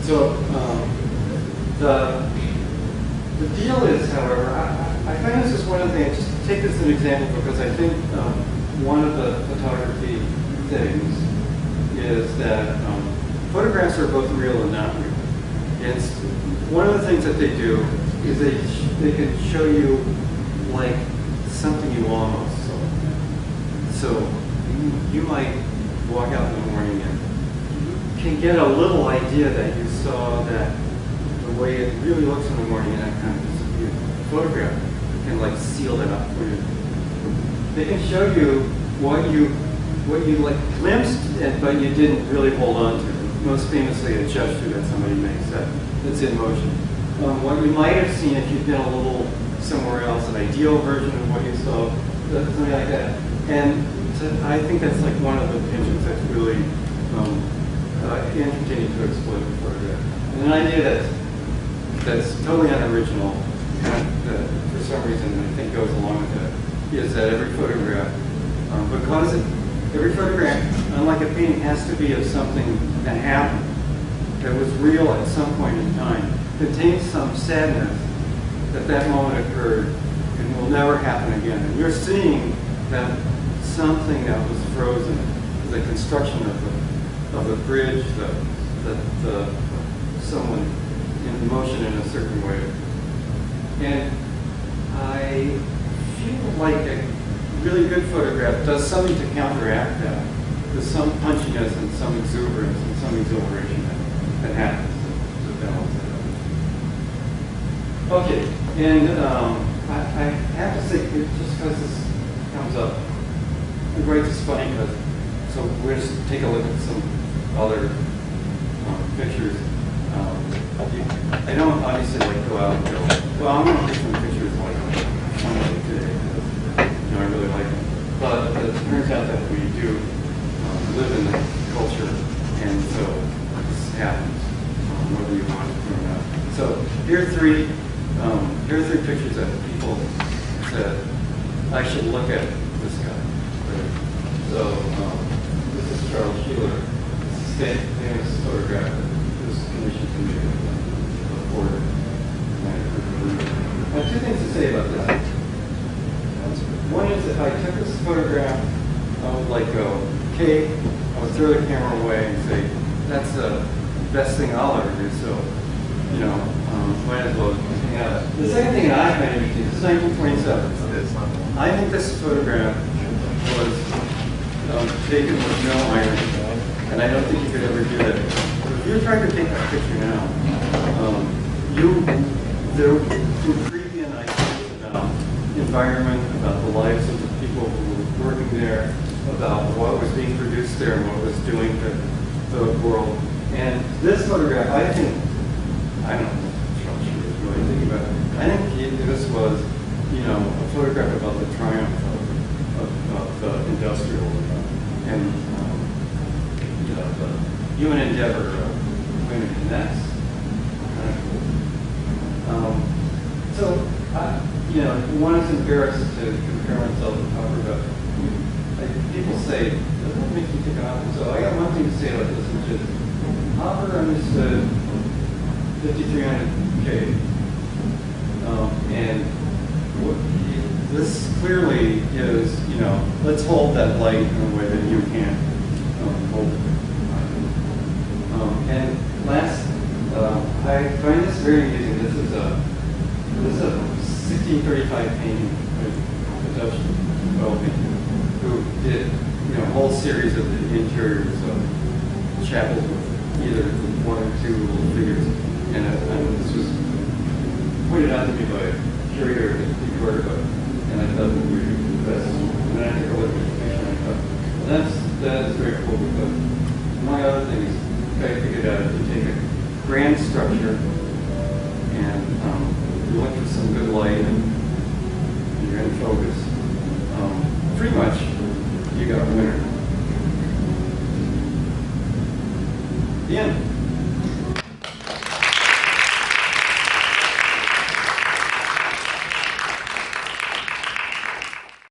So the deal is, however, I find this is one of the things, just take this as an example because I think one of the photography things is that photographs are both real and not real. And one of the things that they do is they can show you like something you almost saw. So you might walk out in the morning and you can get a little idea that you saw that the way it really looks in the morning and that kind of disappears. Photograph can like seal that up for you. They can show you what you like glimpsed but you didn't really hold on to. Most famously a gesture that somebody makes that's in motion. What you might have seen if you'd been a little somewhere else, an ideal version of what you saw, something like that. And so I think that's like one of the pinches that's really interesting to exploit the photograph. And an idea that's totally unoriginal, and that for some reason I think goes along with that, is that every photograph, because every photograph, unlike a painting, has to be of something that happened, that was real at some point in time, contains some sadness that moment occurred and will never happen again. And you're seeing that something that was frozen, the construction of the bridge, someone in motion in a certain way. And I feel like a really good photograph does something to counteract that. There's some punchiness and some exuberance and some exhilaration that happens to balance it out. Okay, and I have to say, just because this comes up, the great is funny because, so we'll just take a look at some other pictures. I don't obviously like go out and go, well, I'm going to take some pictures like today, because I really like them. But it turns out that we do live in the culture, and so this happens, whether you want it or not. So here are three pictures that people said, I should look at this guy. Right? So this is Charles Sheeler. This is famous photograph that was commissioned to me before. I have two things to say about that. One is if I took this photograph, I would like go, okay, I would throw the camera away and say, that's the best thing I'll ever do, so, you know, might as well hang out. The second thing that I find interesting, this is 1927. I think this photograph was taken with no irony, and I don't think you could ever do that. If you're trying to take that picture now, there were Freudian ideas about environment, about the lives of the people who were working there, about what was being produced there and what was doing to the world. And this photograph, I think, I don't know what Charles Sheeler was really thinking about it. I think this was, you know, a photograph about the triumph of the industrial and you know, the human endeavor of women, and that's kind of cool. So, you know, one is embarrassed to compare myself to Hopper, but people say, doesn't that make you think of Hopper? So I got one thing to say about this, which is Hopper understood 5300K, and this clearly is, you know, let's hold that light in a way that you can't hold it. And last, I find this very amusing. This is a 1635 painting by a Dutch oil painter who did, you know, a whole series of the interiors of chapels with either one or two little figures. And this was pointed out to me by a curator at the Watertown, and I thought that we were the best. And then I took a look at the picture and I thought, well, that is very cool because, among other things, I figured out if you take a grand structure and you look for some good light and you're in focus, pretty much you got a winner. The end.